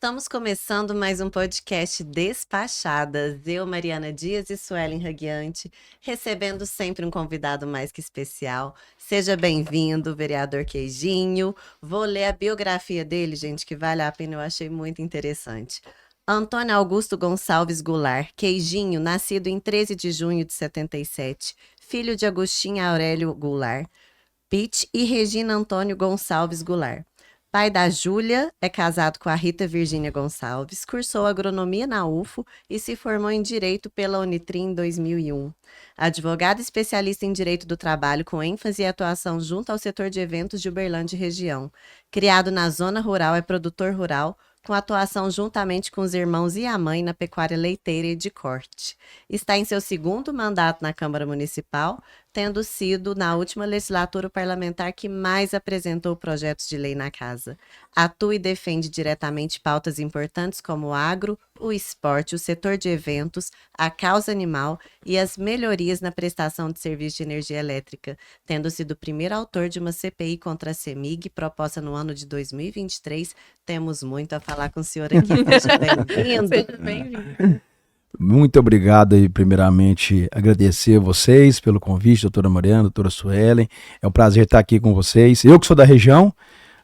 Estamos começando mais um podcast Despachadas. Eu, Mariana Dias e Suelen Raguiante, recebendo sempre um convidado mais que especial. Seja bem-vindo, vereador Queijinho. Vou ler a biografia dele, gente, que vale a pena, eu achei muito interessante. Antônio Augusto Gonçalves Goulart, Queijinho, nascido em 13 de junho de 77, filho de Agostinho Aurélio Goulart, Pitt e Regina Antônio Gonçalves Goulart. Pai da Júlia, é casado com a Rita Virgínia Gonçalves, cursou agronomia na UFO e se formou em Direito pela Unitrim em 2001. Advogado especialista em Direito do Trabalho com ênfase e atuação junto ao setor de eventos de Uberlândia e região. Criado na zona rural, é produtor rural, com atuação juntamente com os irmãos e a mãe na pecuária leiteira e de corte. Está em seu segundo mandato na Câmara Municipal, tendo sido, na última legislatura, o parlamentar que mais apresentou projetos de lei na casa. Atua e defende diretamente pautas importantes como o agro, o esporte, o setor de eventos, a causa animal e as melhorias na prestação de serviço de energia elétrica, tendo sido o primeiro autor de uma CPI contra a CEMIG, proposta no ano de 2023. Temos muito a falar com o senhor aqui. Seja bem-vindo. Seja bem-vindo. Muito obrigado e primeiramente agradecer a vocês pelo convite, doutora Mariana, doutora Suelen. É um prazer estar aqui com vocês. Eu que sou da região,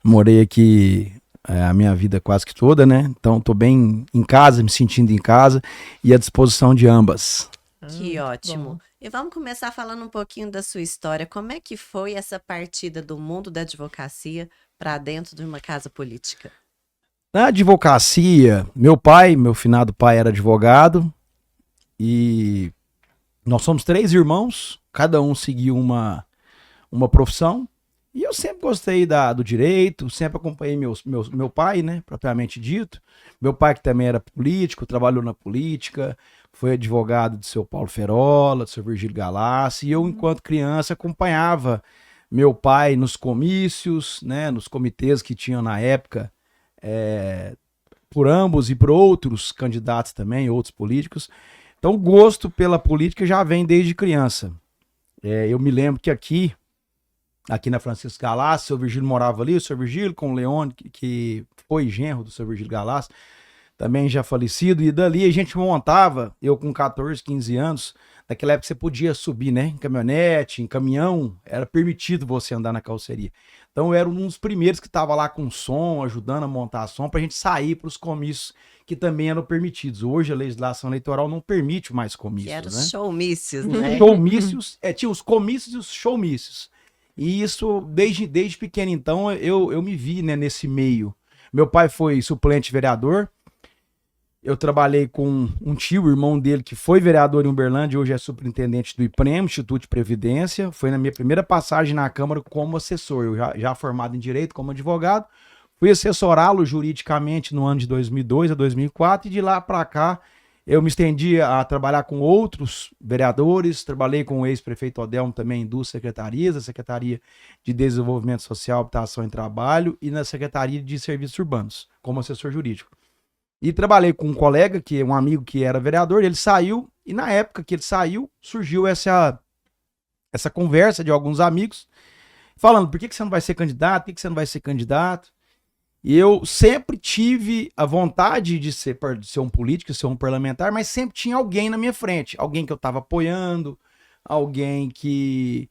morei aqui a minha vida quase que toda, né? Então estou bem em casa, me sentindo em casa e à disposição de ambas. Que ótimo. Bom. E vamos começar falando um pouquinho da sua história. Como é que foi essa partida do mundo da advocacia para dentro de uma casa política? Na advocacia, meu finado pai era advogado e nós somos 3 irmãos, cada um seguiu uma profissão e eu sempre gostei do direito, sempre acompanhei meu pai, né, propriamente dito. Meu pai que também era político, trabalhou na política, foi advogado de seu Paulo Ferola, de seu Virgílio Galassi, e eu, enquanto criança, acompanhava meu pai nos comícios, né, nos comitês que tinham na época, por ambos e por outros candidatos também, outros políticos. Então o gosto pela política já vem desde criança. Eu me lembro que aqui na Francisco Galassi, o seu Virgílio morava ali, o seu Virgílio com o Leone, que foi genro do seu Virgílio Galassi, também já falecido, e dali a gente montava, eu com 14, 15 anos, naquela época você podia subir, né, em caminhonete, em caminhão, era permitido você andar na carroceria. Então eu era um dos primeiros que estava lá com som, ajudando a montar som, para a gente sair para os comícios que também eram permitidos. Hoje a legislação eleitoral não permite mais comícios, Que eram né? os showmícios, né? Showmícios, tinha os comícios e os showmícios. E isso, desde pequeno, então, eu me vi, né, nesse meio. Meu pai foi suplente vereador. Eu trabalhei com um tio, irmão dele, que foi vereador em Uberlândia, hoje é superintendente do IPREM, Instituto de Previdência. Foi na minha primeira passagem na Câmara como assessor. Eu já formado em Direito como advogado. Fui assessorá-lo juridicamente no ano de 2002 a 2004 e de lá para cá eu me estendi a trabalhar com outros vereadores. Trabalhei com o ex-prefeito Odelmo também em 2 secretarias, a Secretaria de Desenvolvimento Social, Habitação e Trabalho e na Secretaria de Serviços Urbanos, como assessor jurídico. E trabalhei com um colega, que é um amigo que era vereador, ele saiu, e na época que ele saiu, surgiu essa conversa de alguns amigos, falando, por que você não vai ser candidato, por que você não vai ser candidato? E eu sempre tive a vontade de ser um político, ser um parlamentar, mas sempre tinha alguém na minha frente, alguém que eu estava apoiando, alguém que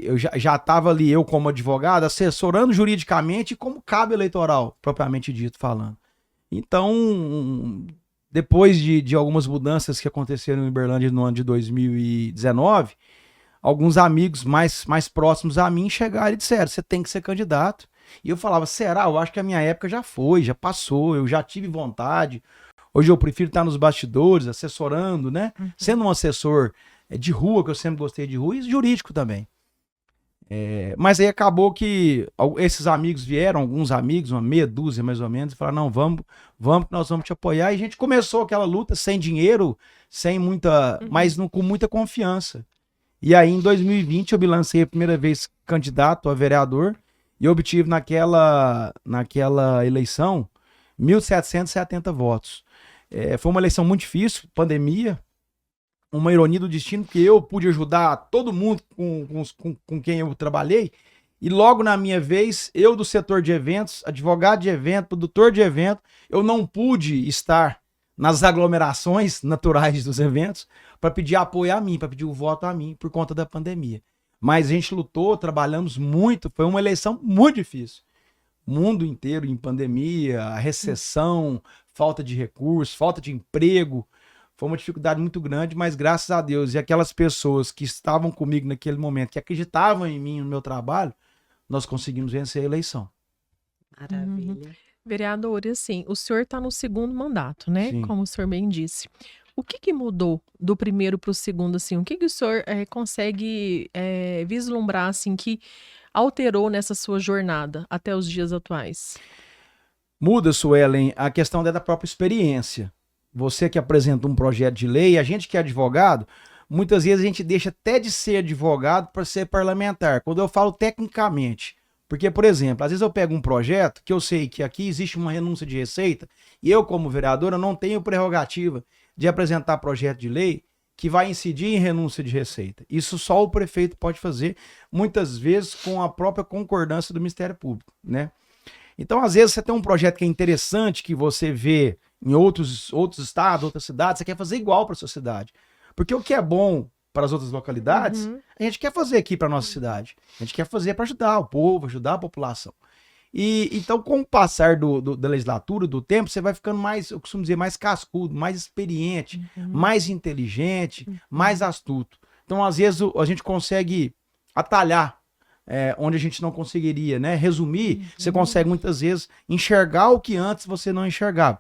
eu já estava ali, eu como advogado, assessorando juridicamente como cabo eleitoral, propriamente dito falando. Então, depois de algumas mudanças que aconteceram em Uberlândia no ano de 2019, alguns amigos mais próximos a mim chegaram e disseram, você tem que ser candidato. E eu falava, será? Eu acho que a minha época já foi, já passou, eu já tive vontade. Hoje eu prefiro estar nos bastidores, assessorando, né? Uhum. Sendo um assessor de rua, que eu sempre gostei de rua, e jurídico também. Mas aí acabou que esses amigos vieram, alguns amigos, uma meia dúzia mais ou menos, e falaram, não, vamos que nós vamos te apoiar. E a gente começou aquela luta sem dinheiro, sem muita, mas com muita confiança. E aí em 2020 eu me lancei a primeira vez candidato a vereador e obtive naquela eleição 1.770 votos. Foi uma eleição muito difícil, pandemia, uma ironia do destino, porque eu pude ajudar todo mundo com quem eu trabalhei, E logo na minha vez, eu do setor de eventos, advogado de evento, produtor de evento, eu não pude estar nas aglomerações naturais dos eventos para pedir apoio a mim, para pedir o voto a mim por conta da pandemia. Mas a gente lutou, trabalhamos muito, foi uma eleição muito difícil. O mundo inteiro em pandemia, a recessão, falta de recursos, falta de emprego. Foi uma dificuldade muito grande, mas graças a Deus e aquelas pessoas que estavam comigo naquele momento, que acreditavam em mim, no meu trabalho, nós conseguimos vencer a eleição. Maravilha. Vereador, e assim, o senhor está no segundo mandato, né? Sim. Como o senhor bem disse. O que mudou do primeiro para o segundo, assim? O que o senhor consegue vislumbrar, assim, que alterou nessa sua jornada até os dias atuais? Muda, Suelen, a questão da própria experiência. Você que apresenta um projeto de lei, a gente que é advogado, muitas vezes a gente deixa até de ser advogado para ser parlamentar. Quando eu falo tecnicamente, porque, por exemplo, às vezes eu pego um projeto que eu sei que aqui existe uma renúncia de receita e eu, como vereador, eu não tenho prerrogativa de apresentar projeto de lei que vai incidir em renúncia de receita. Isso só o prefeito pode fazer, muitas vezes com a própria concordância do Ministério Público, né? Então, às vezes, você tem um projeto que é interessante, que você vê em outros estados, outras cidades, você quer fazer igual para a sua cidade. Porque o que é bom para as outras localidades, a gente quer fazer aqui para a nossa cidade. A gente quer fazer para ajudar o povo, ajudar a população. E então, com o passar da legislatura, do tempo, você vai ficando mais, eu costumo dizer, mais cascudo, mais experiente, mais inteligente, mais astuto. Então, às vezes, a gente consegue atalhar onde a gente não conseguiria, né? Resumir, você consegue muitas vezes enxergar o que antes você não enxergava.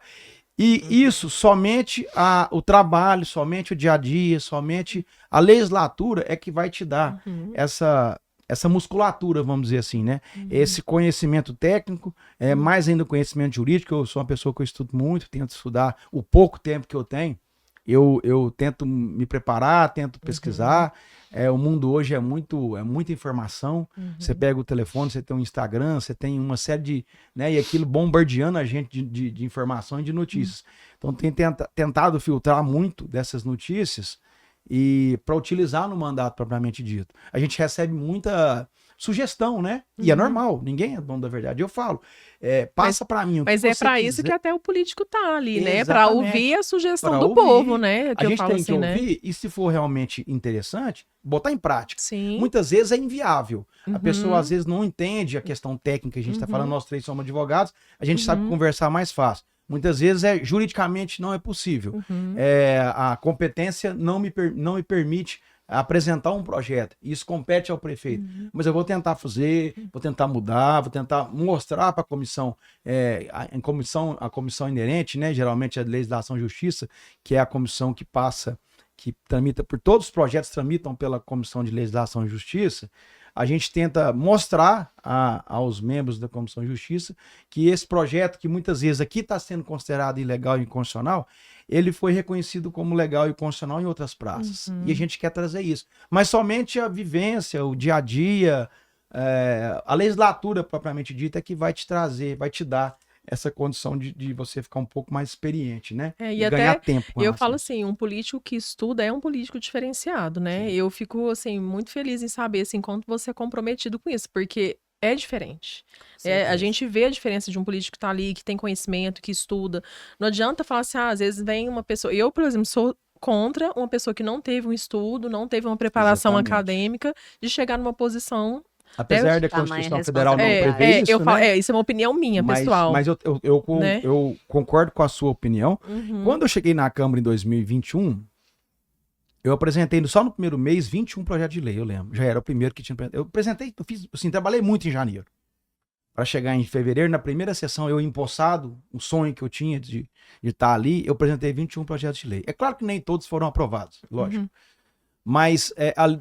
E isso, somente o trabalho, somente o dia a dia, somente a legislatura é que vai te dar essa musculatura, vamos dizer assim, né? Esse conhecimento técnico, mais ainda o conhecimento jurídico. Eu sou uma pessoa que eu estudo muito, tento estudar o pouco tempo que eu tenho. Eu tento me preparar, tento pesquisar. O mundo hoje é muita informação. Você pega o telefone, você tem um Instagram, você tem uma série de... né, e aquilo bombardeando a gente de informação e de notícias. Então, tem tentado filtrar muito dessas notícias e para utilizar no mandato propriamente dito. A gente recebe muita sugestão, né? E é normal, ninguém é dono da verdade. Eu falo, passa para mim o que Mas é você para quiser. isso que até o político tá ali, né? Exatamente. Para ouvir a sugestão Pra do ouvir. povo, né? A eu gente falo tem assim, que né? ouvir e, se for realmente interessante, botar em prática. Sim. Muitas vezes é inviável. A pessoa, às vezes, não entende a questão técnica que a gente está falando. Nós três somos advogados, a gente sabe conversar mais fácil. Muitas vezes, juridicamente, não é possível. A competência não me permite apresentar um projeto. Isso compete ao prefeito. Mas eu vou tentar fazer, vou tentar mudar, vou tentar mostrar para a comissão, a comissão inerente, né? Geralmente a Legislação e Justiça, que é a comissão que tramita por todos os projetos, tramitam pela Comissão de Legislação e Justiça. A gente tenta mostrar aos membros da Comissão de Justiça que esse projeto, que muitas vezes aqui está sendo considerado ilegal e inconstitucional, ele foi reconhecido como legal e constitucional em outras praças. E a gente quer trazer isso. Mas somente a vivência, o dia a dia, a legislatura propriamente dita é que vai te trazer, vai te dar essa condição de você ficar um pouco mais experiente, né? E ganhar até tempo. eu falo assim, um político que estuda é um político diferenciado, né? Sim. Eu fico, assim, muito feliz em saber, assim, quanto você é comprometido com isso, porque é diferente. A gente vê a diferença de um político que tá ali, que tem conhecimento, que estuda. Não adianta falar assim, às vezes vem uma pessoa... Eu, por exemplo, sou contra uma pessoa que não teve um estudo, não teve uma preparação acadêmica de chegar numa posição... Apesar da Constituição Federal não prever isso, né? Isso é uma opinião minha, pessoal. Mas eu concordo com a sua opinião. Quando eu cheguei na Câmara em 2021, eu apresentei só no primeiro mês 21 projetos de lei, eu lembro. Já era o primeiro que tinha... Eu apresentei, trabalhei muito em janeiro. Para chegar em fevereiro, na primeira sessão, eu empossado, o sonho que eu tinha de estar ali, eu apresentei 21 projetos de lei. É claro que nem todos foram aprovados, lógico. Mas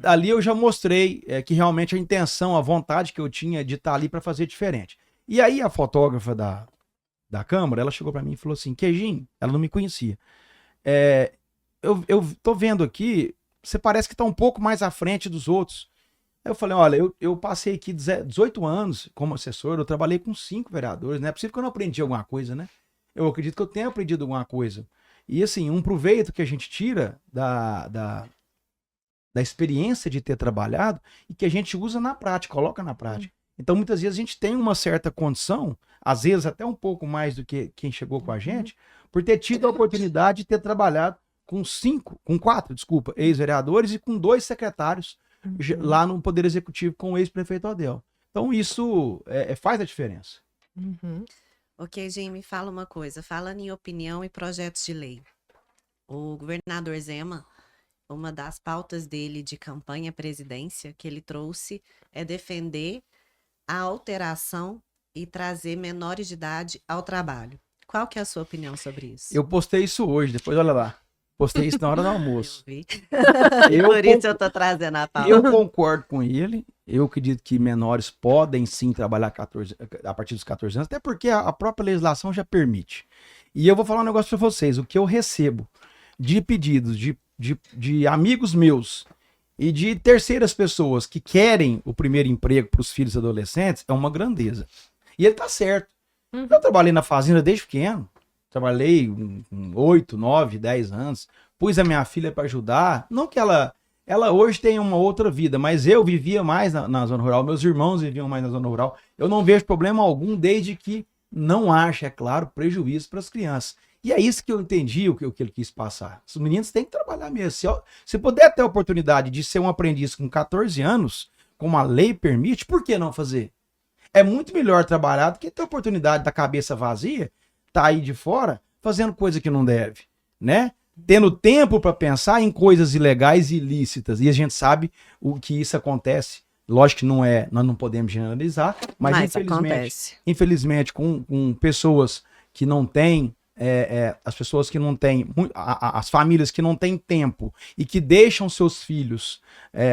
ali eu já mostrei que realmente a intenção, a vontade que eu tinha de estar ali para fazer diferente. E aí a fotógrafa da Câmara, ela chegou para mim e falou assim, Queijinho, ela não me conhecia. Eu tô vendo aqui, você parece que tá um pouco mais à frente dos outros. Aí eu falei, olha, eu passei aqui 18 anos como assessor, eu trabalhei com 5 vereadores, não é possível que eu não aprendi alguma coisa, né? Eu acredito que eu tenha aprendido alguma coisa. E assim, um proveito que a gente tira da experiência de ter trabalhado e que a gente usa na prática, coloca na prática. Então, muitas vezes, a gente tem uma certa condição, às vezes até um pouco mais do que quem chegou com a gente, por ter tido a oportunidade de ter trabalhado com quatro, ex-vereadores e com 2 secretários lá no Poder Executivo com o ex-prefeito Odel. Então, isso faz a diferença. Ok, Jim, me fala uma coisa. Falando em opinião e projetos de lei. O governador Zema, uma das pautas dele de campanha à presidência que ele trouxe é defender a alteração e trazer menores de idade ao trabalho. Qual que é a sua opinião sobre isso? Eu postei isso hoje, depois olha lá. Postei isso na hora do almoço. Eu vi. Por isso eu tô trazendo a pauta. Eu concordo com ele. Eu acredito que menores podem sim trabalhar a partir dos 14 anos, até porque a própria legislação já permite. E eu vou falar um negócio para vocês. O que eu recebo de pedidos de amigos meus e de terceiras pessoas que querem o primeiro emprego para os filhos adolescentes é uma grandeza. E ele tá certo. Eu trabalhei na fazenda desde pequeno. Trabalhei 8, 9, 10 anos. Pus a minha filha para ajudar. Não que ela hoje tem uma outra vida, mas eu vivia mais na zona rural. Meus irmãos viviam mais na zona rural. Eu não vejo problema algum, desde que não haja, é claro, prejuízo para as crianças. E é isso que eu entendi, o que ele quis passar. Os meninos têm que trabalhar mesmo. Se puder ter a oportunidade de ser um aprendiz com 14 anos, como a lei permite, por que não fazer? É muito melhor trabalhar do que ter a oportunidade da cabeça vazia, tá aí de fora, fazendo coisa que não deve, né? Tendo tempo para pensar em coisas ilegais e ilícitas. E a gente sabe o que isso acontece. Lógico que não nós não podemos generalizar, mas infelizmente com pessoas que não têm, as pessoas que não têm, as famílias que não têm tempo e que deixam seus filhos,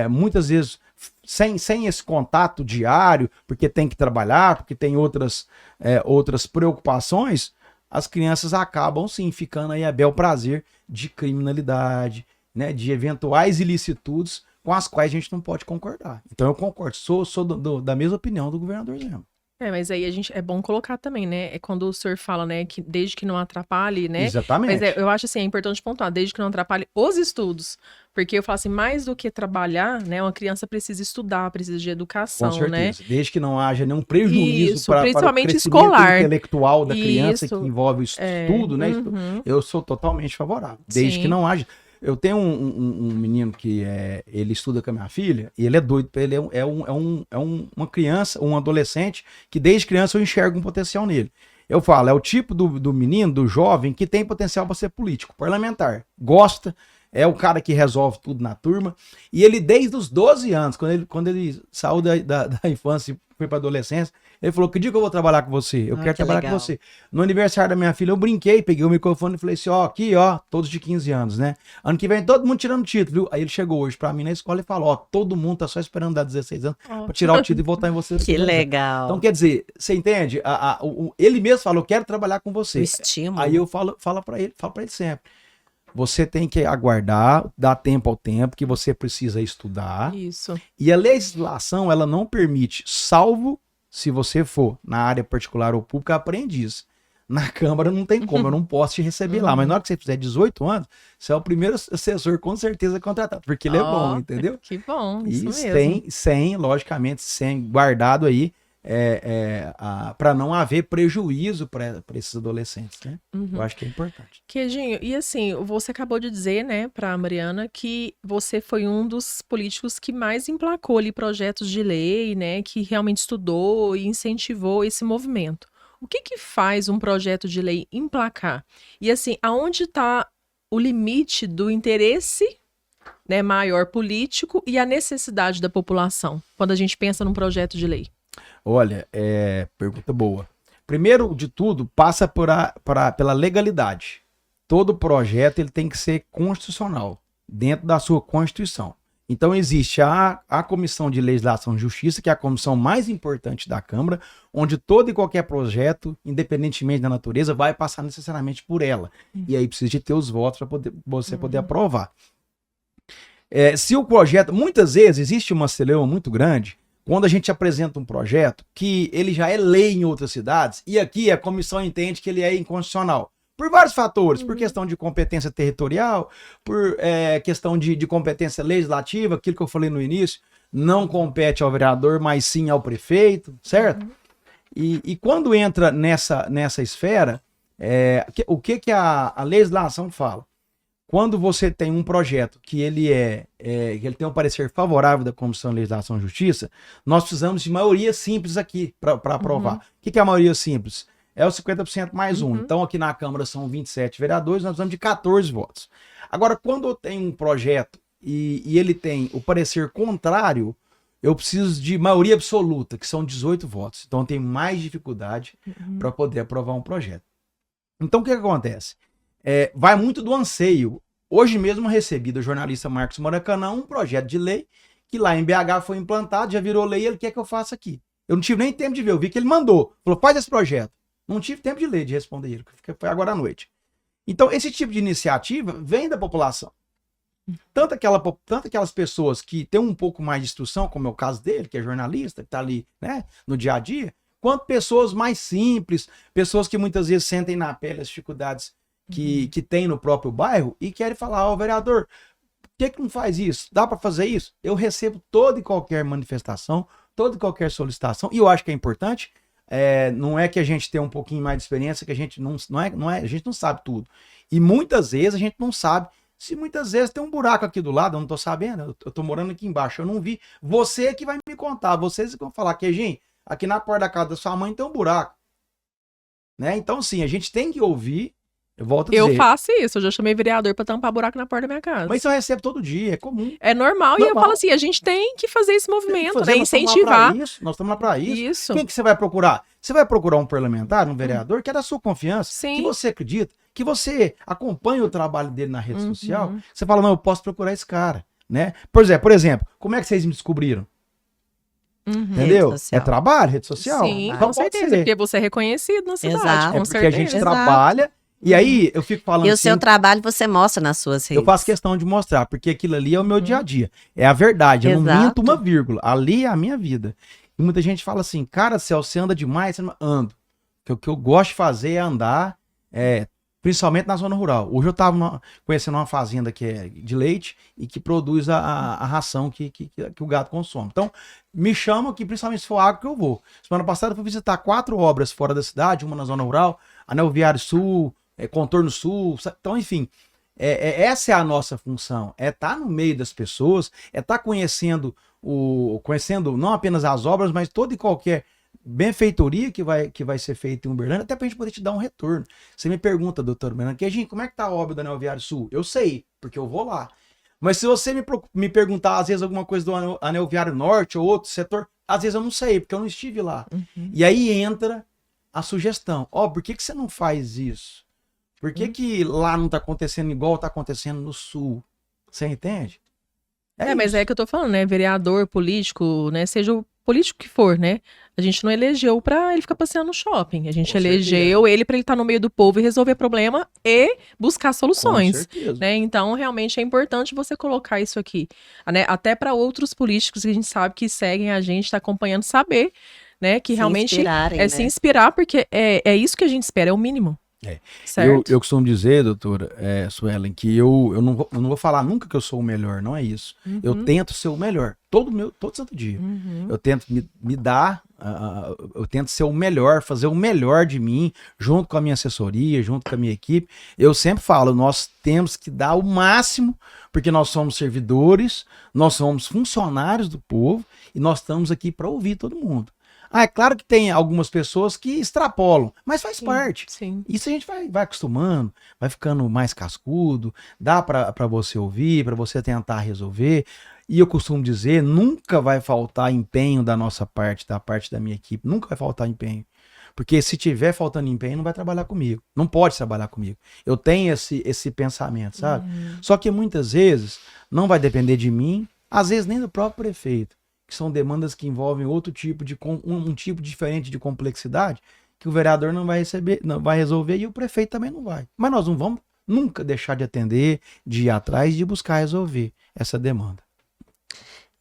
muitas vezes, sem esse contato diário, porque tem que trabalhar, porque tem outras preocupações, as crianças acabam sim ficando aí a bel prazer de criminalidade, né, de eventuais ilicitudes com as quais a gente não pode concordar. Então eu concordo, sou da mesma opinião do governador Zema. Mas aí é bom colocar também, né? É quando o senhor fala, né, que desde que não atrapalhe, né? Exatamente. Mas eu acho assim, é importante pontuar, desde que não atrapalhe os estudos. Porque eu falo assim, mais do que trabalhar, né? Uma criança precisa estudar, precisa de educação, com certeza, né? Desde que não haja nenhum prejuízo para o crescimento escolar intelectual da criança, que envolve o estudo, né? Eu sou totalmente favorável. Desde que não haja. Eu tenho um menino que ele estuda com a minha filha e ele é doido. Ele é uma criança, um adolescente que desde criança eu enxergo um potencial nele. Eu falo, é o tipo do menino, do jovem que tem potencial para ser político, parlamentar. Gosta, é o cara que resolve tudo na turma. E ele desde os 12 anos, quando ele saiu da infância e foi para adolescência, ele falou, que dia que eu vou trabalhar com você? Eu quero trabalhar com você. No aniversário da minha filha, eu brinquei, peguei o microfone e falei assim, aqui, todos de 15 anos, né? Ano que vem, todo mundo tirando título, viu? Aí ele chegou hoje pra mim na escola e falou, todo mundo tá só esperando dar 16 anos pra tirar o título e votar em você. Que legal. Então, quer dizer, você entende? Ele mesmo falou, eu quero trabalhar com você. O estímulo. Aí eu falo pra ele sempre. Você tem que aguardar, dar tempo ao tempo, que você precisa estudar. Isso. E a legislação, ela não permite, salvo se você for na área particular ou pública, aprendiz. Na Câmara não tem como, eu não posso te receber lá. Mas na hora que você fizer 18 anos, você é o primeiro assessor com certeza contratado, porque ele é bom, entendeu? Que bom, isso mesmo. Logicamente, guardado aí, para não haver prejuízo para esses adolescentes, né? Eu acho que é importante. Queijinho, e assim, você acabou de dizer, né, para a Mariana, que você foi um dos políticos que mais emplacou ali projetos de lei, né, que realmente estudou e incentivou esse movimento. O que faz um projeto de lei emplacar? E assim, aonde está o limite do interesse, né, maior político e a necessidade da população, quando a gente pensa num projeto de lei? Olha, pergunta boa. Primeiro de tudo, passa pela legalidade. Todo projeto ele tem que ser constitucional, dentro da sua Constituição. Então existe a Comissão de Legislação e Justiça, que é a comissão mais importante da Câmara, onde todo e qualquer projeto, independentemente da natureza, vai passar necessariamente por ela. E aí precisa de ter os votos para você poder aprovar. Se o projeto... Muitas vezes existe uma celeuma muito grande quando a gente apresenta um projeto que ele já é lei em outras cidades e aqui a comissão entende que ele é inconstitucional. Por vários fatores, por questão de competência territorial, por questão de competência legislativa, aquilo que eu falei no início, não compete ao vereador, mas sim ao prefeito, certo? E quando entra nessa esfera, o que a legislação fala? Quando você tem um projeto que ele tem um parecer favorável da Comissão de Legislação e Justiça, nós precisamos de maioria simples aqui para aprovar. O que é a maioria simples? É o 50% mais um. Então, aqui na Câmara são 27 vereadores, nós precisamos de 14 votos. Agora, quando eu tenho um projeto e ele tem o parecer contrário, eu preciso de maioria absoluta, que são 18 votos. Então, eu tenho mais dificuldade para poder aprovar um projeto. Então, o que acontece? Vai muito do anseio. Hoje mesmo eu recebi do jornalista Marcos Maracanã um projeto de lei que lá em BH foi implantado, já virou lei, ele quer que eu faça aqui. Eu não tive nem tempo de ver, eu vi que ele mandou. Falou, faz esse projeto. Não tive tempo de ler, de responder ele, que foi agora à noite. Então, esse tipo de iniciativa vem da população. Tanto aquelas pessoas que têm um pouco mais de instrução, como é o caso dele, que é jornalista, que está ali, né, no dia a dia, quanto pessoas mais simples, pessoas que muitas vezes sentem na pele as dificuldades que tem no próprio bairro e querem falar, vereador, por que não faz isso? Dá para fazer isso? Eu recebo toda e qualquer manifestação, toda e qualquer solicitação, e eu acho que é importante. Não é que a gente tem um pouquinho mais de experiência, que a gente a gente não sabe tudo. E muitas vezes a gente não sabe se muitas vezes tem um buraco aqui do lado, eu não tô sabendo, eu tô morando aqui embaixo, eu não vi. Você que vai me contar, vocês que vão falar que, gente, aqui na porta da casa da sua mãe tem um buraco. Né? Então, sim, a gente tem que ouvir. Eu volto a dizer. Eu faço isso, eu já chamei vereador pra tampar buraco na porta da minha casa. Mas isso eu recebo todo dia, é comum. É normal, e eu falo assim, a gente tem que fazer esse movimento, né? Incentivar. Nós estamos lá pra isso. Quem que você vai procurar? Você vai procurar um parlamentar, um vereador, que é da sua confiança, Sim. que você acredita, que você acompanha o trabalho dele na rede social. Você fala, não, eu posso procurar esse cara, né? Por exemplo, como é que vocês me descobriram? Entendeu? É trabalho, rede social? Sim, com certeza, porque você é reconhecido na cidade, Exato. com porque certeza. a gente trabalha. E aí, eu fico falando E o assim, seu trabalho você mostra nas suas redes. eu faço questão de mostrar, porque aquilo ali é o meu dia a dia. É a verdade, eu não minto uma vírgula. Ali é a minha vida. E muita gente fala assim, cara, Celso, você anda demais? Você não... Ando. O que eu gosto de fazer é andar, principalmente na zona rural. Hoje eu estava conhecendo uma fazenda que é de leite e que produz a ração que o gado consome. Então, me chamam aqui, principalmente se for água, que eu vou. Semana passada eu fui visitar 4 obras fora da cidade, uma na zona rural, Anel Viário Sul, Contorno Sul. Então, enfim, essa é a nossa função. É estar no meio das pessoas, é estar conhecendo não apenas as obras, mas toda e qualquer benfeitoria que vai ser feita em Uberlândia, até pra gente poder te dar um retorno. Você me pergunta, doutor Bernardo, como é que tá a obra do Anel Viário Sul? Eu sei, porque eu vou lá. Mas se você me perguntar, às vezes, alguma coisa do Anel Viário Norte ou outro setor, às vezes eu não sei, porque eu não estive lá. E aí entra a sugestão. Por que você não faz isso? Por que lá não tá acontecendo igual tá acontecendo no Sul? Você entende? Mas é que eu tô falando, né? Vereador, político, né? Seja o político que for, né? A gente não elegeu pra ele ficar passeando no shopping. A gente elegeu ele pra ele estar no meio do povo e resolver problema e buscar soluções. Né? Então, realmente é importante você colocar isso aqui. Né? Até para outros políticos que a gente sabe que seguem a gente, tá acompanhando, saber, né? Que realmente se inspirar, porque é isso que a gente espera, é o mínimo. Eu costumo dizer, doutora Suelen, que eu não vou falar nunca que eu sou o melhor, não é isso. Eu tento ser o melhor, todo santo dia. Eu tento me dar, eu tento ser o melhor, fazer o melhor de mim, junto com a minha assessoria, junto com a minha equipe. Eu sempre falo, nós temos que dar o máximo, porque nós somos servidores, nós somos funcionários do povo, e nós estamos aqui para ouvir todo mundo. É claro que tem algumas pessoas que extrapolam, mas faz parte. Sim. Isso a gente vai acostumando, vai ficando mais cascudo, dá para você ouvir, para você tentar resolver. E eu costumo dizer, nunca vai faltar empenho da nossa parte, da parte da minha equipe, nunca vai faltar empenho. Porque se tiver faltando empenho, não vai trabalhar comigo, não pode trabalhar comigo. Eu tenho esse pensamento, sabe? Só que muitas vezes não vai depender de mim, às vezes nem do próprio prefeito, que são demandas que envolvem outro tipo um tipo diferente de complexidade, que o vereador não vai resolver e o prefeito também não vai. Mas nós não vamos nunca deixar de atender, de ir atrás, de buscar resolver essa demanda.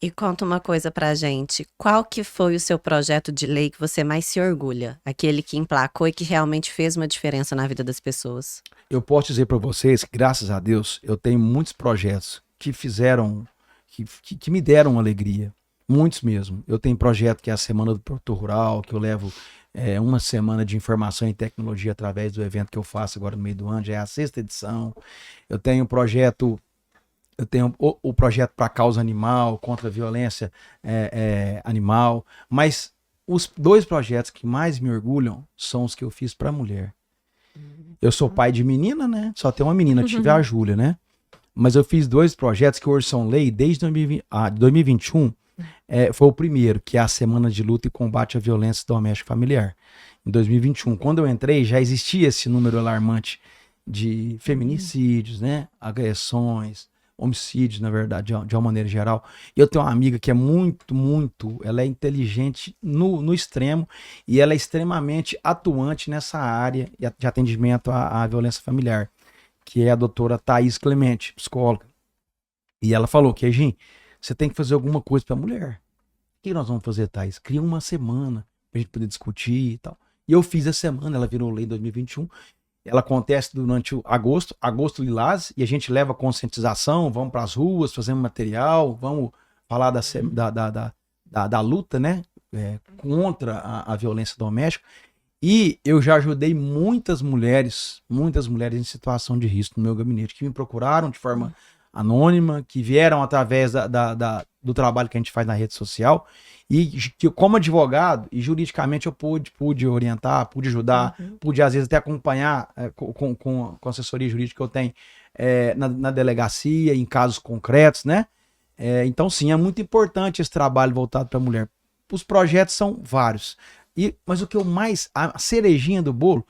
E conta uma coisa pra gente, qual que foi o seu projeto de lei que você mais se orgulha? Aquele que emplacou e que realmente fez uma diferença na vida das pessoas? Eu posso dizer para vocês que, graças a Deus, eu tenho muitos projetos que fizeram, que me deram alegria. Muitos mesmo. Eu tenho projeto que é a Semana do Produtor Rural, que eu levo uma semana de informação e tecnologia através do evento que eu faço agora no meio do ano, já é a 6ª edição. Eu tenho o projeto para a causa animal, contra a violência animal, mas os 2 projetos que mais me orgulham são os que eu fiz para mulher. Eu sou pai de menina, né? Só tem uma menina, tive a Júlia, né? Mas eu fiz 2 projetos que hoje são lei desde 2021. Foi o primeiro, que é a Semana de Luta e Combate à Violência Doméstica e Familiar. Em 2021, quando eu entrei, já existia esse número alarmante de feminicídios, né? Agressões, homicídios, na verdade, de uma maneira geral. E eu tenho uma amiga que é ela é inteligente no extremo e ela é extremamente atuante nessa área de atendimento à violência familiar, que é a doutora Thaís Clemente, psicóloga. E ela falou que, gente, você tem que fazer alguma coisa para a mulher. O que nós vamos fazer, Thaís? Cria uma semana para a gente poder discutir e tal. E eu fiz a semana, ela virou lei em 2021. Ela acontece durante o agosto lilás, e a gente leva conscientização, vamos para as ruas, fazemos material, vamos falar da luta, né, contra a violência doméstica. E eu já ajudei muitas mulheres em situação de risco no meu gabinete, que me procuraram de forma anônima, que vieram através do trabalho que a gente faz na rede social, e que como advogado e juridicamente eu pude orientar, pude ajudar, pude às vezes até acompanhar com a assessoria jurídica que eu tenho na delegacia, em casos concretos, né? Então sim, é muito importante esse trabalho voltado para a mulher. Os projetos são vários, mas o que eu mais, a cerejinha do bolo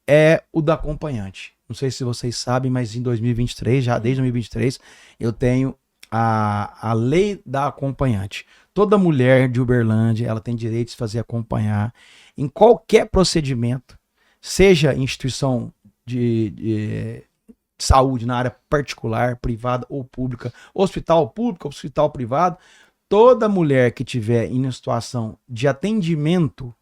é o do acompanhante. Não sei se vocês sabem, mas em 2023, já desde 2023, eu tenho a lei da acompanhante. Toda mulher de Uberlândia, ela tem direito de fazer acompanhar em qualquer procedimento, seja instituição de saúde na área particular, privada ou pública, hospital público, hospital privado. Toda mulher que tiver em uma situação de atendimento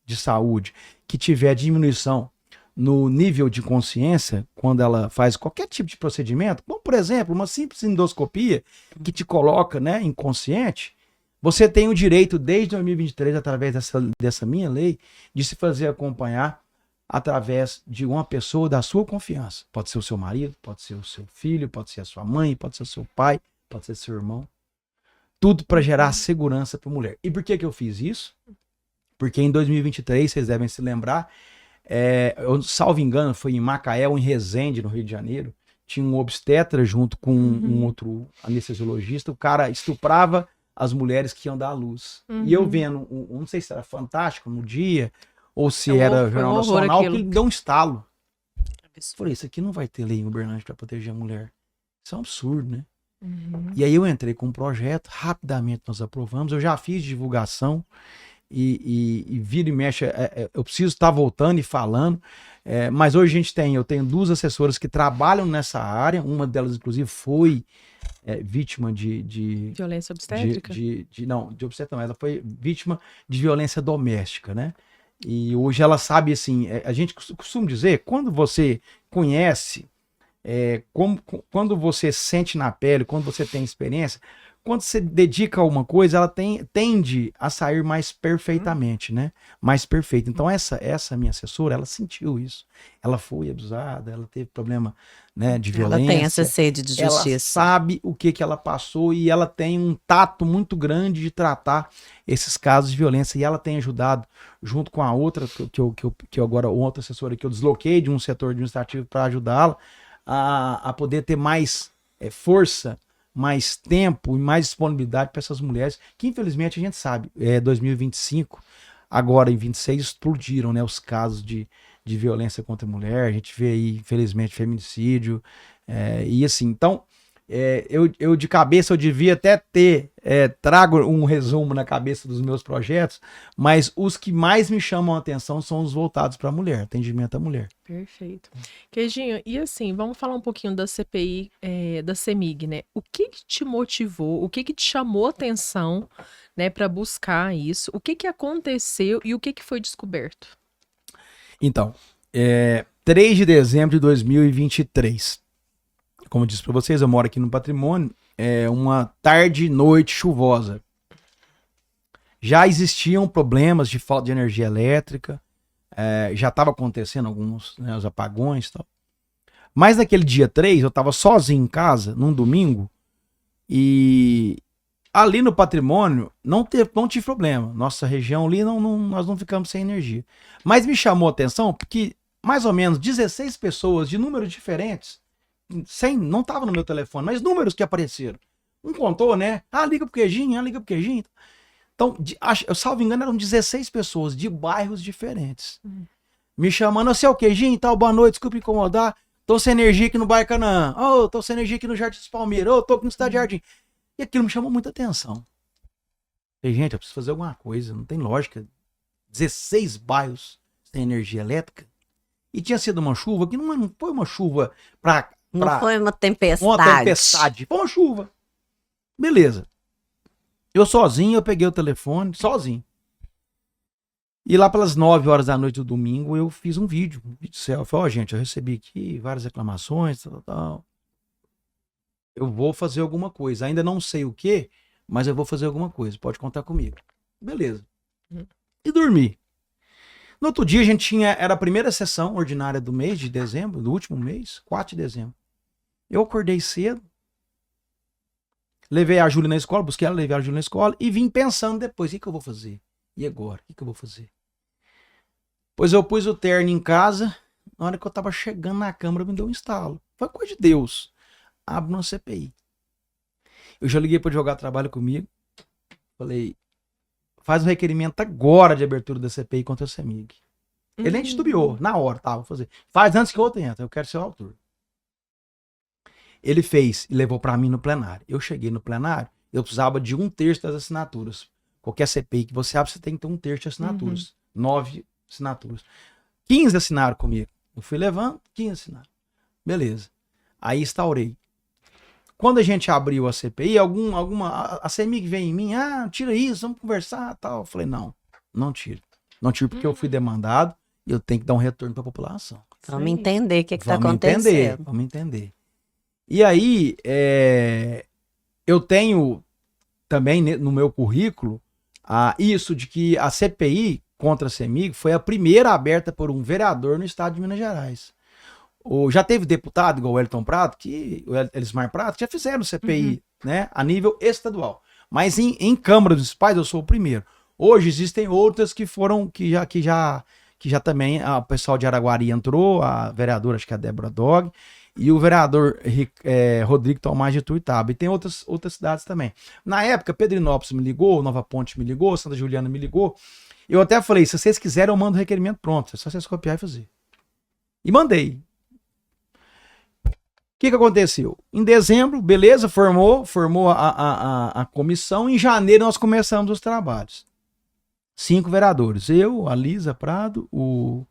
de saúde, que tiver diminuição no nível de consciência, quando ela faz qualquer tipo de procedimento, como por exemplo, uma simples endoscopia que te coloca, né, inconsciente, você tem o direito desde 2023, através dessa minha lei, de se fazer acompanhar através de uma pessoa da sua confiança. Pode ser o seu marido, pode ser o seu filho, pode ser a sua mãe, pode ser o seu pai, pode ser seu irmão. Tudo para gerar segurança para a mulher. E por que eu fiz isso? Porque em 2023, vocês devem se lembrar, eu, salvo engano, foi em Macaé ou em Resende, no Rio de Janeiro, tinha um obstetra junto com um outro anestesiologista, o cara estuprava as mulheres que iam dar à luz. E eu vendo, não sei se era Fantástico no dia, ou se era Jornal Nacional, que deu um estalo. Eu falei, isso aqui não vai ter lei em Uberlândia para proteger a mulher. Isso é um absurdo, né? E aí eu entrei com um projeto, rapidamente nós aprovamos, eu já fiz divulgação, e vira e mexe, eu preciso estar voltando e falando, mas hoje eu tenho 2 assessoras que trabalham nessa área, uma delas inclusive foi vítima de violência obstétrica? Não, de obstétrica não, ela foi vítima de violência doméstica, né? E hoje ela sabe, assim, a gente costuma dizer, quando você conhece, quando você sente na pele, quando você tem experiência, quando você dedica a uma coisa, ela tende a sair mais perfeitamente, né? Mais perfeita. Então essa minha assessora, ela sentiu isso. Ela foi abusada, ela teve problema, né, de violência. Ela tem essa sede de justiça. Ela sabe o que ela passou e ela tem um tato muito grande de tratar esses casos de violência. E ela tem ajudado, junto com a outra, que agora, outra assessora que eu desloquei de um setor administrativo para ajudá-la a poder ter mais força, mais tempo e mais disponibilidade para essas mulheres, que infelizmente a gente sabe, 2025, agora em 26, explodiram, né, os casos de violência contra a mulher, a gente vê aí, infelizmente, feminicídio, e assim, então, eu de cabeça, eu devia até trago um resumo na cabeça dos meus projetos, mas os que mais me chamam a atenção são os voltados para a mulher, atendimento à mulher. Perfeito. Queijinho, e assim, vamos falar um pouquinho da CPI, da CEMIG, né? O que te motivou, o que te chamou a atenção, né, para buscar isso? O que aconteceu e o que foi descoberto? Então, 3 de dezembro de 2023, como eu disse para vocês, eu moro aqui no Patrimônio, uma tarde, noite chuvosa. Já existiam problemas de falta de energia elétrica, já estava acontecendo alguns, né, os apagões e tal. Mas naquele dia 3, eu estava sozinho em casa, num domingo, e ali no Patrimônio não tive problema. Nossa região ali, nós não ficamos sem energia. Mas me chamou a atenção porque mais ou menos 16 pessoas de números diferentes, não estava no meu telefone, mas números que apareceram. Um contou, né? Liga pro Queijinho, liga pro Queijinho. Então, eu salvo engano, eram 16 pessoas de bairros diferentes. Me chamando, você é o Queijinho e tal, boa noite, desculpa incomodar. Tô sem energia aqui no bairro Canaã. Tô sem energia aqui no Jardim dos Palmeiras. Tô aqui no Cidade Jardim. E aquilo me chamou muita atenção. Falei, gente, eu preciso fazer alguma coisa, não tem lógica. 16 bairros sem energia elétrica. E tinha sido uma chuva que não foi uma chuva não foi uma tempestade. Uma tempestade, foi uma chuva. Beleza. Eu sozinho, eu peguei o telefone, sozinho. E lá pelas 9 horas da noite do domingo, eu fiz um vídeo selfie. Gente, eu recebi aqui várias reclamações, tal. Eu vou fazer alguma coisa. Ainda não sei o que, mas eu vou fazer alguma coisa. Pode contar comigo. Beleza. E dormi. No outro dia, era a primeira sessão ordinária do mês de dezembro, do último mês, 4 de dezembro. Eu acordei cedo, levei a Júlia na escola, busquei ela, levei a Júlia na escola e vim pensando depois, o que eu vou fazer? E agora? O que eu vou fazer? Pois eu pus o terno em casa, na hora que eu tava chegando na câmara, me deu um estalo. Foi coisa de Deus. Abre uma CPI. Eu já liguei para jogar trabalho comigo. Falei, faz um requerimento agora de abertura da CPI contra o CEMIG. Ele nem titubeou, na hora, tá, vou fazer. Faz antes que o outro entre, eu quero ser o autor. Ele fez e levou para mim no plenário. Eu cheguei no plenário, eu precisava de 1/3 das assinaturas. Qualquer CPI que você abre, você tem que ter 1/3 de assinaturas. 9 assinaturas. 15 assinaram comigo. Eu fui levando, 15 assinaram. Beleza. Aí instaurei. Quando a gente abriu a CPI, a CEMIG vem em mim, tira isso, vamos conversar, tal. Eu falei, não tiro. Não tiro porque eu fui demandado e eu tenho que dar um retorno para a população. Vamos entender o que está acontecendo. Vamos entender. E aí, eu tenho também no meu currículo isso de que a CPI contra a CEMIG foi a primeira aberta por um vereador no estado de Minas Gerais. Já teve deputado, igual o Wellington Prato, o Elismar Prato, já fizeram CPI, né, a nível estadual. Mas em câmaras municipais eu sou o primeiro. Hoje existem outras que já também, o pessoal de Araguari entrou, a vereadora, acho que é a Débora Dog, e o vereador Rodrigo Tomás de Tuitaba. E tem outras cidades também. Na época, Pedrinópolis me ligou, Nova Ponte me ligou, Santa Juliana me ligou. Eu até falei, se vocês quiserem eu mando o requerimento pronto, é só vocês copiar e fazer. E mandei. O que aconteceu? Em dezembro, beleza, formou a comissão. Em janeiro nós começamos os trabalhos. 5 vereadores. Eu, a Lisa Prado, o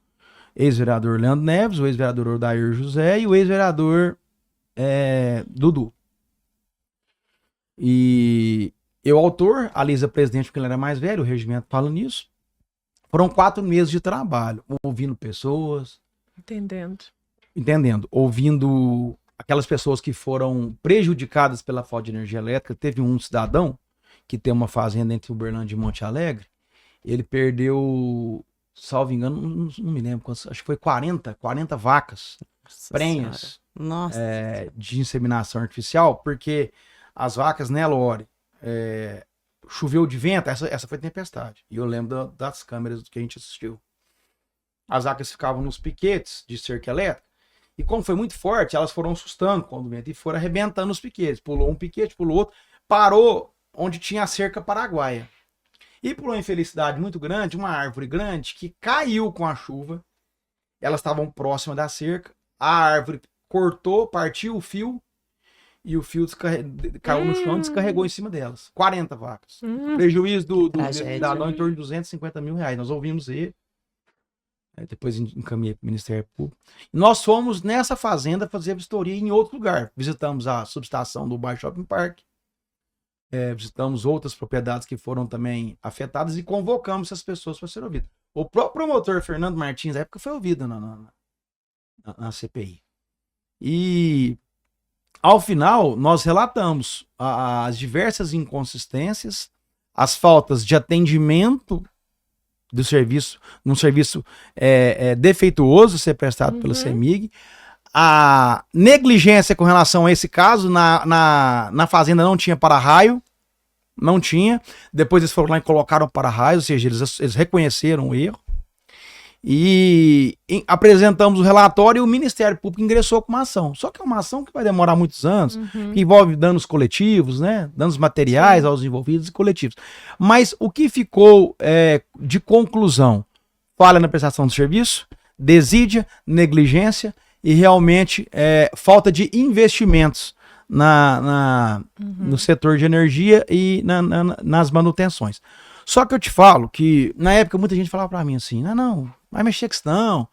ex-vereador Leandro Neves, o ex-vereador Odair José e o ex-vereador Dudu. E eu, autor, a Lisa, presidente, porque ele era mais velho, o regimento fala nisso. Foram 4 meses de trabalho, ouvindo pessoas. Entendendo. Ouvindo aquelas pessoas que foram prejudicadas pela falta de energia elétrica. Teve um cidadão que tem uma fazenda entre Uberlândia e Monte Alegre. Ele perdeu, salvo engano, não me lembro quantos, acho que foi 40 vacas, prenhas de inseminação artificial, porque as vacas, né, Lore, choveu de vento, essa foi tempestade. E eu lembro das câmeras que a gente assistiu. As vacas ficavam nos piquetes de cerca elétrica, e como foi muito forte, elas foram assustando com o vento e foram arrebentando os piquetes. Pulou um piquete, pulou outro, parou onde tinha a cerca paraguaia. E por uma infelicidade muito grande, uma árvore grande que caiu com a chuva. Elas estavam próximas da cerca. A árvore cortou, partiu o fio. E o fio caiu no chão e descarregou em cima delas. 40 vacas. Prejuízo do cidadão em torno de 250 mil reais. Nós ouvimos ele. Depois encaminhei para o Ministério Público. Nós fomos nessa fazenda fazer vistoria em outro lugar. Visitamos a subestação do Bairro Shopping Park. Visitamos outras propriedades que foram também afetadas e convocamos essas pessoas para serem ouvidas. O próprio promotor Fernando Martins, na época, foi ouvido na CPI. E, ao final, nós relatamos as diversas inconsistências, as faltas de atendimento do serviço, num serviço defeituoso ser prestado pela CEMIG, a negligência com relação a esse caso, na fazenda não tinha para-raio, não tinha, depois eles foram lá e colocaram para-raio, ou seja, eles reconheceram o erro, e apresentamos o relatório e o Ministério Público ingressou com uma ação. Só que é uma ação que vai demorar muitos anos, que envolve danos coletivos, né? Danos materiais aos envolvidos e coletivos. Mas o que ficou de conclusão? Falha na prestação do serviço, desídia, negligência e realmente falta de investimentos no setor de energia e nas manutenções. Só que eu te falo que, na época, muita gente falava pra mim assim, não, vai mexer com isso não,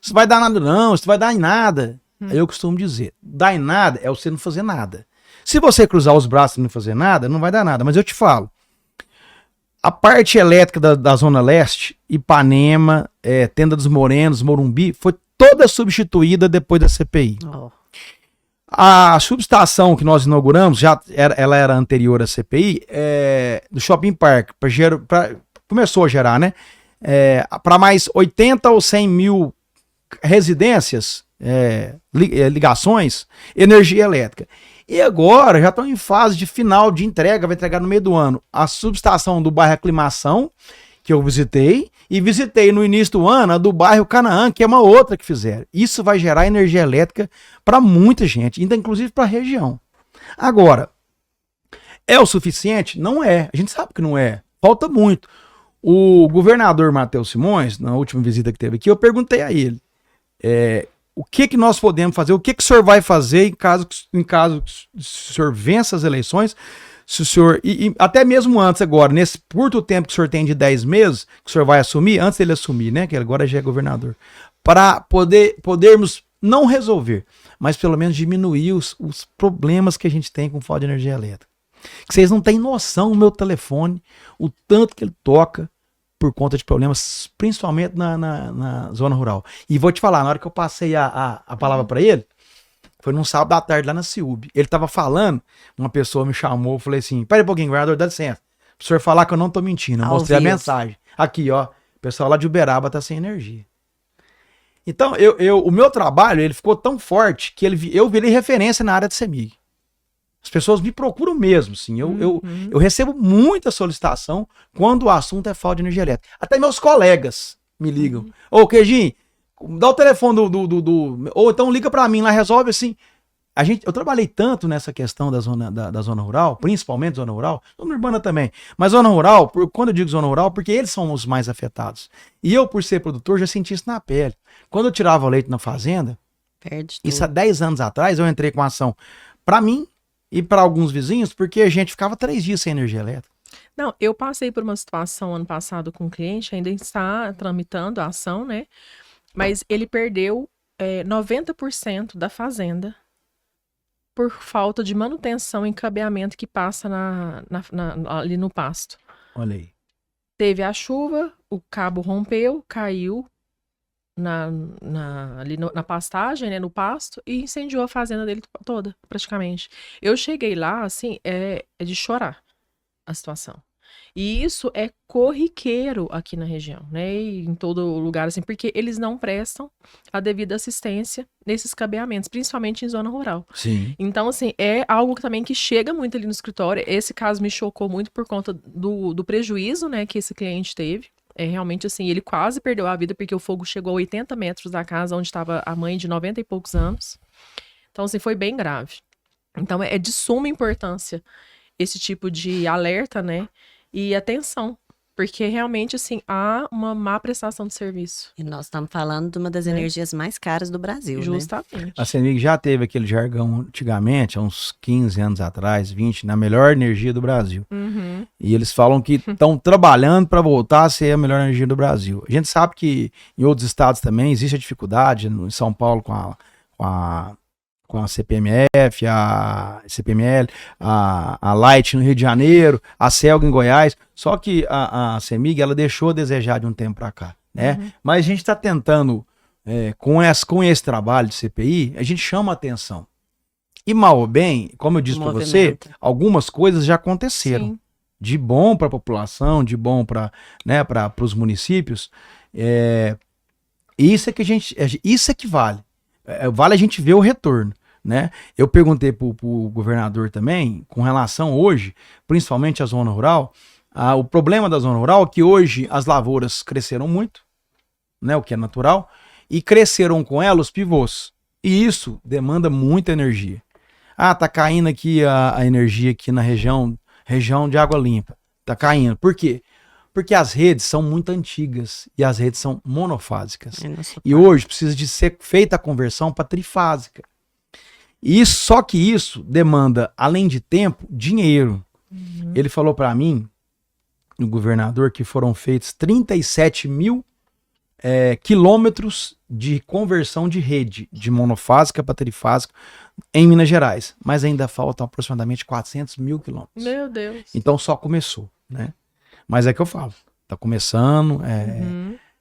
isso vai dar nada não, isso vai dar em nada. Aí eu costumo dizer, dar em nada é você não fazer nada. Se você cruzar os braços e não fazer nada, não vai dar nada. Mas eu te falo, a parte elétrica da Zona Leste, Ipanema, Tenda dos Morenos, Morumbi, foi toda substituída depois da CPI. A subestação que nós inauguramos, ela era anterior à CPI, do Shopping Park, começou a gerar, né? Para mais 80 ou 100 mil residências, ligações, energia elétrica. E agora já estão em fase de final de entrega, vai entregar no meio do ano. A subestação do bairro Aclimação, que eu visitei, e visitei no início do ano a do bairro Canaã, que é uma outra que fizeram. Isso vai gerar energia elétrica para muita gente, ainda inclusive para a região. Agora, é o suficiente? Não é. A gente sabe que não é. Falta muito. O governador Matheus Simões, na última visita que teve aqui, eu perguntei a ele o que nós podemos fazer, o que o senhor vai fazer em caso o senhor vença as eleições, se o senhor, e até mesmo antes agora, nesse curto tempo que o senhor tem de 10 meses, que o senhor vai assumir, antes dele assumir, né, que agora já é governador, para podermos não resolver, mas pelo menos diminuir os problemas que a gente tem com falta de energia elétrica. Que vocês não têm noção no meu telefone, o tanto que ele toca por conta de problemas, principalmente na zona rural. E vou te falar, na hora que eu passei a palavra para ele, foi num sábado à tarde lá na Ciúbe. Ele tava falando, uma pessoa me chamou, eu falei assim, pera um pouquinho, governador, dá licença. Pro senhor falar que eu não tô mentindo. Eu mostrei a mensagem. Aqui, ó, o pessoal lá de Uberaba tá sem energia. Então, o meu trabalho, ele ficou tão forte que eu virei referência na área de CEMIG. As pessoas me procuram mesmo, assim. Eu recebo muita solicitação quando o assunto é falta de energia elétrica. Até meus colegas me ligam. Ô, Queijinho, dá o telefone ou então liga pra mim lá, resolve assim. Eu trabalhei tanto nessa questão da zona rural, principalmente zona rural, zona urbana também, mas zona rural, quando eu digo zona rural, porque eles são os mais afetados. E eu, por ser produtor, já senti isso na pele. Quando eu tirava o leite na fazenda, isso há 10 anos atrás, eu entrei com a ação pra mim e para alguns vizinhos, porque a gente ficava 3 dias sem energia elétrica. Não, eu passei por uma situação ano passado com um cliente, ainda está tramitando a ação, né? Mas ele perdeu 90% da fazenda por falta de manutenção e encabeamento que passa ali no pasto. Olha aí. Teve a chuva, o cabo rompeu, caiu ali na pastagem, né, no pasto, e incendiou a fazenda dele toda, praticamente. Eu cheguei lá, assim, é de chorar a situação. E isso é corriqueiro aqui na região, né? E em todo lugar, assim, porque eles não prestam a devida assistência nesses cabeamentos, principalmente em zona rural. Sim. Então, assim, é algo também que chega muito ali no escritório. Esse caso me chocou muito por conta do prejuízo, né, que esse cliente teve. Realmente, assim, ele quase perdeu a vida porque o fogo chegou a 80 metros da casa onde estava a mãe de 90 e poucos anos. Então, assim, foi bem grave. Então, é de suma importância esse tipo de alerta, né? E atenção, porque realmente, assim, há uma má prestação de serviço. E nós estamos falando de uma das energias mais caras do Brasil, Justamente. né? A CEMIG já teve aquele jargão antigamente, há uns 15 anos atrás, 20, na melhor energia do Brasil. E eles falam que estão trabalhando para voltar a ser a melhor energia do Brasil. A gente sabe que em outros estados também existe a dificuldade, em São Paulo com a CPMF, a CPML, a Light no Rio de Janeiro, a Celg em Goiás, só que a CEMIG, ela deixou a desejar de um tempo para cá, né? Mas a gente está tentando, com esse trabalho de CPI, a gente chama a atenção. E mal ou bem, como eu disse para você, algumas coisas já aconteceram. Sim. de bom para a população, de bom para, né, para os municípios, isso é que vale. Vale a gente ver o retorno, né? Eu perguntei pro governador também, com relação hoje, principalmente à zona rural, o problema da zona rural é que hoje as lavouras cresceram muito, né, o que é natural, e cresceram com ela os pivôs. E isso demanda muita energia. Tá caindo aqui a energia aqui na região de água limpa. Tá caindo. Por quê? Porque as redes são muito antigas e as redes são monofásicas. E hoje precisa de ser feita a conversão para trifásica. Só que isso demanda, além de tempo, dinheiro. Ele falou para mim, o governador, que foram feitos 37 mil quilômetros de conversão de rede, de monofásica para trifásica, em Minas Gerais. Mas ainda faltam aproximadamente 400 mil quilômetros. Meu Deus. Então só começou, né? Mas é que eu falo, tá começando,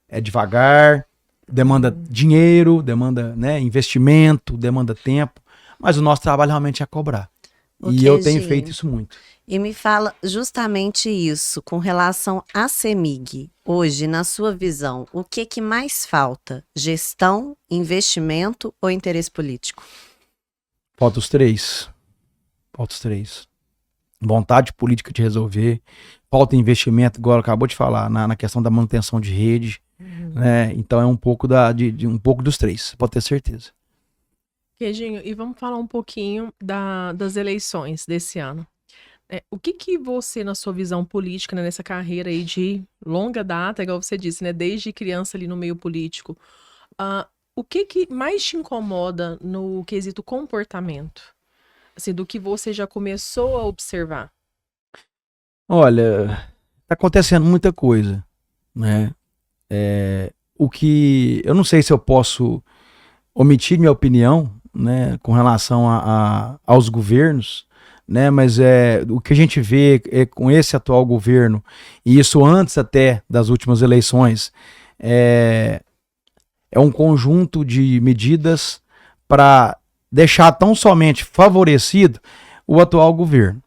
é devagar, demanda dinheiro, demanda, né, investimento, demanda tempo, mas o nosso trabalho realmente é cobrar. E eu tenho feito isso muito. E me fala justamente isso, com relação à CEMIG. Hoje, na sua visão, o que mais falta? Gestão, investimento ou interesse político? Falta os três. Vontade política de resolver, falta investimento, igual acabou de falar, na questão da manutenção de rede, né? Então é um pouco um pouco dos três, pode ter certeza. Queijinho, e vamos falar um pouquinho das eleições desse ano. O que você, na sua visão política, né, nessa carreira aí de longa data, igual você disse, né, desde criança ali no meio político, o que mais te incomoda no quesito comportamento? Assim, do que você já começou a observar? Olha, tá acontecendo muita coisa, né? Eu não sei se eu posso omitir minha opinião, né, com relação aos governos, né? Mas o que a gente vê com esse atual governo, e isso antes até das últimas eleições, é um conjunto de medidas para deixar tão somente favorecido o atual governo.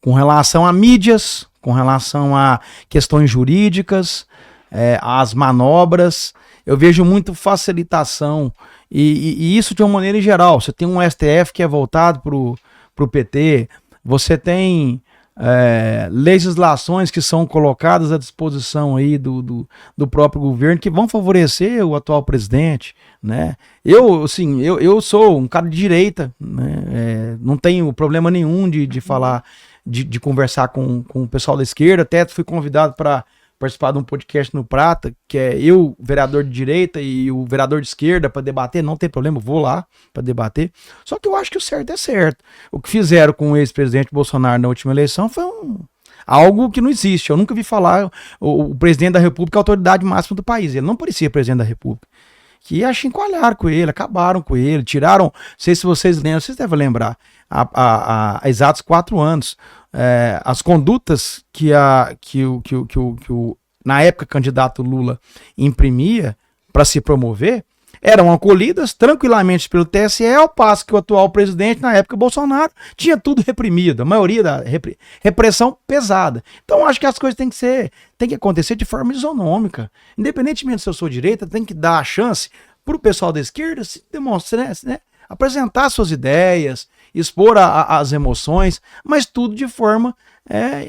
Com relação a mídias, com relação a questões jurídicas, as manobras, eu vejo muito facilitação, e isso de uma maneira em geral. Você tem um STF que é voltado para o PT, você tem legislações que são colocadas à disposição aí do próprio governo que vão favorecer o atual presidente, né? Eu sou um cara de direita, né? Não tenho problema nenhum de falar, de conversar com o pessoal da esquerda. Até fui convidado para participar de um podcast no Prata, que é eu, vereador de direita, e o vereador de esquerda, para debater. Não tem problema, vou lá para debater. Só que eu acho que o certo é certo. O que fizeram com o ex-presidente Bolsonaro na última eleição foi algo que não existe. Eu nunca vi falar o presidente da República é a autoridade máxima do país. Ele não parecia presidente da República. Que achincalharam com ele, acabaram com ele, tiraram, não sei se vocês lembram, vocês devem lembrar, há exatos 4 anos, as condutas que o na época candidato Lula imprimia para se promover eram acolhidas tranquilamente pelo TSE, ao passo que o atual presidente, na época Bolsonaro, tinha tudo reprimido, a maioria da repressão pesada. Então acho que as coisas têm que acontecer de forma isonômica. Independentemente se eu sou direita, tem que dar a chance para o pessoal da esquerda se demonstrar, né, apresentar suas ideias, expor as emoções, mas tudo de forma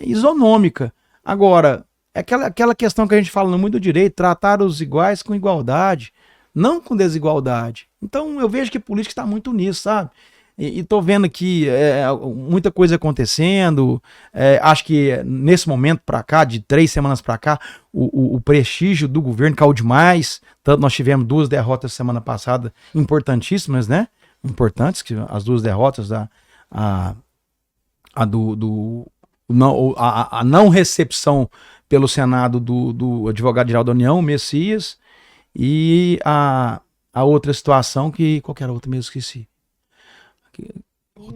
isonômica. Agora, aquela questão que a gente fala muito do direito, tratar os iguais com igualdade, não com desigualdade. Então eu vejo que a política está muito nisso, sabe? E tô vendo aqui muita coisa acontecendo. Acho que nesse momento para cá, de 3 semanas para cá, o prestígio do governo caiu demais. Tanto nós tivemos 2 derrotas semana passada importantíssimas, né? Importantes, que as 2 derrotas, a não recepção pelo Senado do advogado-geral da União, Messias, e a outra situação que... Qual que era a outra mesmo? Esqueci.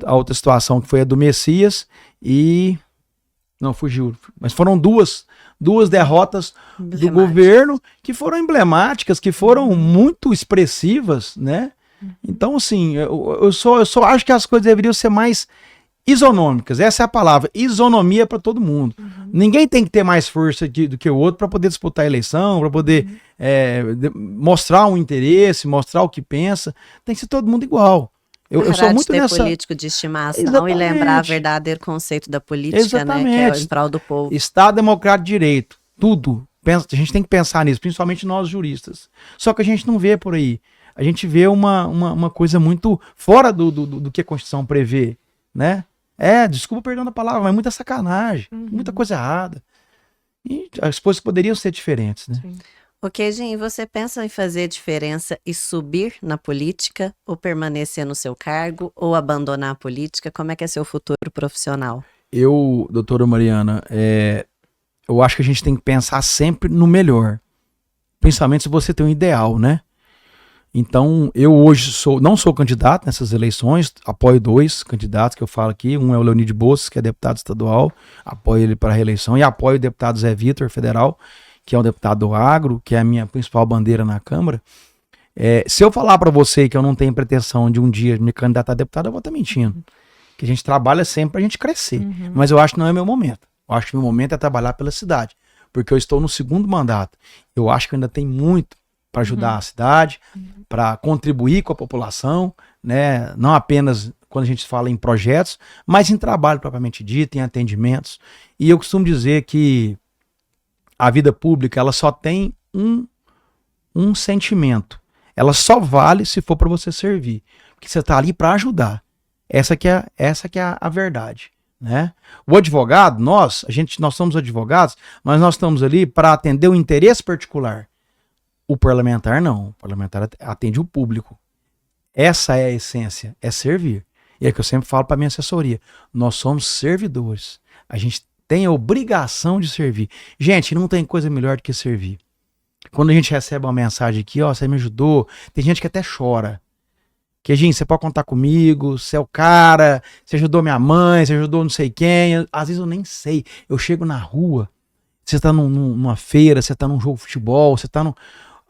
A outra situação que foi a do Messias e... Não, fugiu. Mas foram duas derrotas do governo que foram emblemáticas, que foram muito expressivas, né? Então, assim, eu só acho que as coisas deveriam ser mais isonômicas, essa é a palavra, isonomia para todo mundo. Ninguém tem que ter mais força do que o outro para poder disputar a eleição, para poder mostrar um interesse, mostrar o que pensa. Tem que ser todo mundo igual. Eu sou muito de ter nessa... político de estimação. Exatamente. E lembrar o verdadeiro conceito da política, Exatamente. né? Que é em prol do povo. Estado Democrático de Direito, tudo. A gente tem que pensar nisso, principalmente nós juristas. Só que a gente não vê por aí. A gente vê uma coisa muito fora do que a Constituição prevê, né? Desculpa perdão a palavra, mas muita sacanagem, muita coisa errada. E as coisas poderiam ser diferentes, né? Sim. Ok, Jim, você pensa em fazer diferença e subir na política, ou permanecer no seu cargo, ou abandonar a política? Como é que é seu futuro profissional? Doutora Mariana, eu acho que a gente tem que pensar sempre no melhor. Principalmente se você tem um ideal, né? Então, eu hoje não sou candidato nessas eleições, apoio 2 candidatos que eu falo aqui. Um é o Leonide Bosses, que é deputado estadual, apoio ele para a reeleição, e apoio o deputado Zé Vitor, federal, que é um deputado do agro, que é a minha principal bandeira na Câmara. Se eu falar para você que eu não tenho pretensão de um dia me candidatar a deputado, eu vou estar mentindo. Que a gente trabalha sempre para a gente crescer. Mas eu acho que não é meu momento. Eu acho que meu momento é trabalhar pela cidade, porque eu estou no 2º mandato. Eu acho que ainda tem muito para ajudar a cidade, para contribuir com a população, né? Não apenas quando a gente fala em projetos, mas em trabalho propriamente dito, em atendimentos. E eu costumo dizer que a vida pública, ela só tem um sentimento. Ela só vale se for para você servir, porque você está ali para ajudar. Essa que é a verdade, né? O advogado, nós somos advogados, mas nós estamos ali para atender o interesse particular. O parlamentar não. O parlamentar atende o público. Essa é a essência, é servir. E é que eu sempre falo para minha assessoria. Nós somos servidores. A gente tem a obrigação de servir. Gente, não tem coisa melhor do que servir. Quando a gente recebe uma mensagem aqui, você me ajudou, tem gente que até chora. Que, gente, você pode contar comigo, você é o cara, você ajudou minha mãe, você ajudou não sei quem. Às vezes eu nem sei. Eu chego na rua, você tá numa feira, você tá num jogo de futebol, você tá num...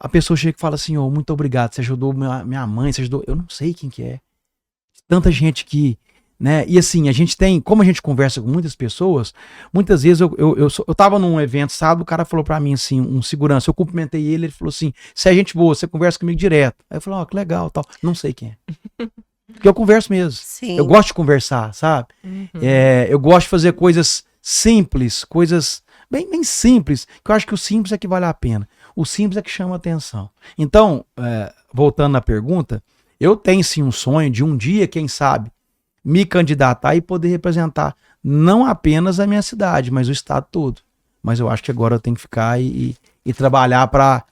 A pessoa chega e fala assim, muito obrigado, você ajudou minha mãe, você ajudou... Eu não sei quem que é. Tanta gente que... né? E assim, a gente tem... Como a gente conversa com muitas pessoas, muitas vezes eu tava num evento sábado, o cara falou pra mim assim, um segurança, eu cumprimentei ele falou assim, se é gente boa, você conversa comigo direto. Aí eu falei, que legal, tal. Não sei quem é. Porque eu converso mesmo. Sim. Eu gosto de conversar, sabe? Eu gosto de fazer coisas simples, coisas bem simples, que eu acho que o simples é que vale a pena. O simples é que chama a atenção. Então, voltando à pergunta, eu tenho sim um sonho de um dia, quem sabe, me candidatar e poder representar não apenas a minha cidade, mas o estado todo. Mas eu acho que agora eu tenho que ficar e trabalhar para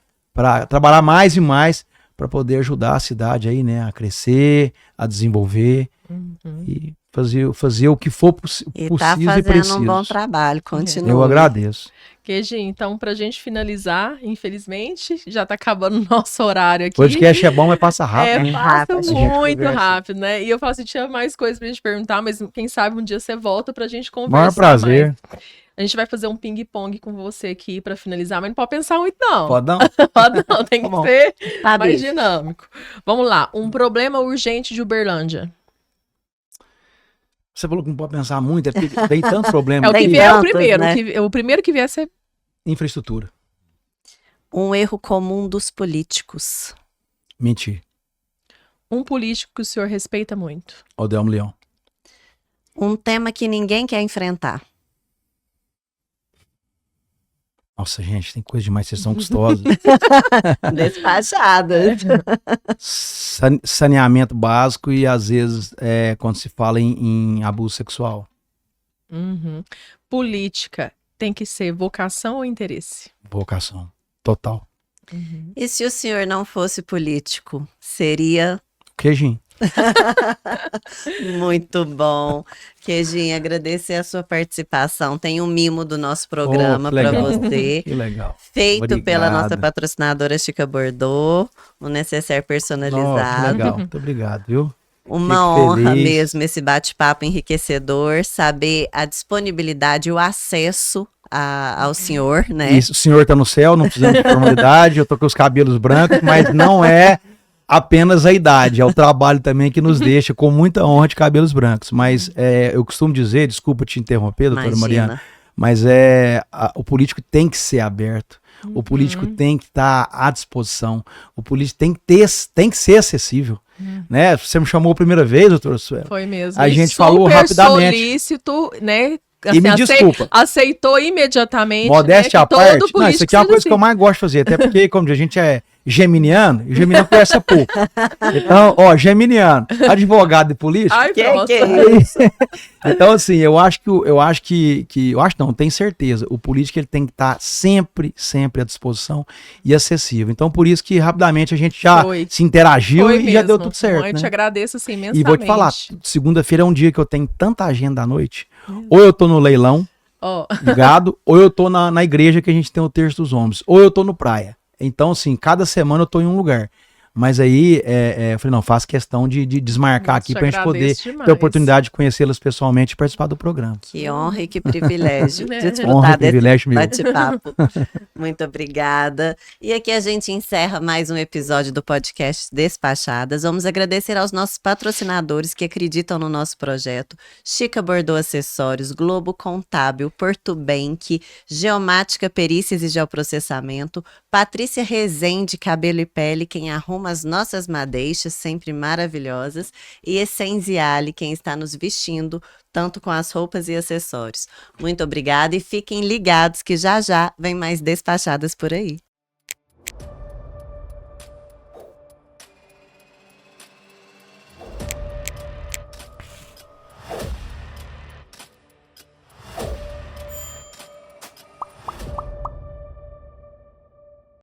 trabalhar mais e mais para poder ajudar a cidade aí, né, a crescer, a desenvolver e fazer o que for possível e preciso. E tá fazendo um bom trabalho, continua. Eu agradeço. Keji, então, pra gente finalizar, infelizmente, já tá acabando o nosso horário aqui. O podcast é bom, mas passa rápido, né? Passa muito rápido, né? E eu falo assim, tinha mais coisas pra gente perguntar, mas quem sabe um dia você volta pra gente conversar. Maior prazer. Mais. A gente vai fazer um ping-pong com você aqui pra finalizar, mas não pode pensar muito, não. Pode não? Pode não, tem que ser mais dinâmico. Vamos lá, um problema urgente de Uberlândia. Você falou que não pode pensar muito, tem tanto problema. O que vier é o primeiro, né? O primeiro que vier é infraestrutura. Um erro comum dos políticos. Mentir. Um político que o senhor respeita muito. Odelmo Leão. Um tema que ninguém quer enfrentar. Nossa, gente, tem coisa demais, vocês são custosas. Despachadas. Saneamento básico e, às vezes, quando se fala em abuso sexual. Política tem que ser vocação ou interesse? Vocação. Total. E se o senhor não fosse político, seria... Queijinho. Muito bom. Queijinho, agradecer a sua participação. Tem um mimo do nosso programa para você. Que legal. Feito Obrigado. pela nossa patrocinadora Chica Bordeaux, um necessaire personalizado. Que legal. Muito obrigado, viu? Uma honra mesmo esse bate-papo enriquecedor, saber a disponibilidade e o acesso ao senhor, né? Isso, o senhor tá no céu, não precisamos de formalidade, eu tô com os cabelos brancos, mas não é apenas a idade, é o trabalho também que nos deixa com muita honra de cabelos brancos. Mas eu costumo dizer, desculpa te interromper, doutora Mariana, mas o político tem que ser aberto. O político tem que estar à disposição. O político tem que ser acessível. Né? Você me chamou a primeira vez, doutora Suela. Foi mesmo. A gente falou rapidamente. Solícito, né? Assim, e me desculpa. Aceitou imediatamente. Modéstia à parte. Não, isso aqui é uma coisa que eu mais gosto de fazer. Até porque, como a gente é geminiano, e o geminiano conhece pouco. Então, geminiano, advogado e político. Ai, que é isso? Então, assim, eu acho que tenho certeza, o político ele tem que estar sempre à disposição e acessível. Então, por isso que rapidamente a gente já se interagiu e já deu tudo certo. Eu te agradeço assim, imensamente. E vou te falar, segunda-feira é um dia que eu tenho tanta agenda à noite. Ou eu tô no leilão de gado, ou eu tô na igreja que a gente tem o Terço dos Homens, ou eu tô no praia. Então, assim, cada semana eu tô em um lugar. Mas aí, eu falei, não, faço questão de desmarcar aqui pra gente poder ter a oportunidade de conhecê-las pessoalmente e participar do programa. Que honra e que privilégio de desfrutar desse bate-papo. Muito obrigada. E aqui a gente encerra mais um episódio do podcast Despachadas. Vamos agradecer aos nossos patrocinadores que acreditam no nosso projeto. Chica Bordeaux Acessórios, Globo Contábil, Porto Bank, Geomática Perícias e Geoprocessamento, Patrícia Rezende, Cabelo e Pele, quem arruma as nossas madeixas, sempre maravilhosas, e Essenziale, quem está nos vestindo, tanto com as roupas e acessórios. Muito obrigada e fiquem ligados que já vem mais despachadas por aí.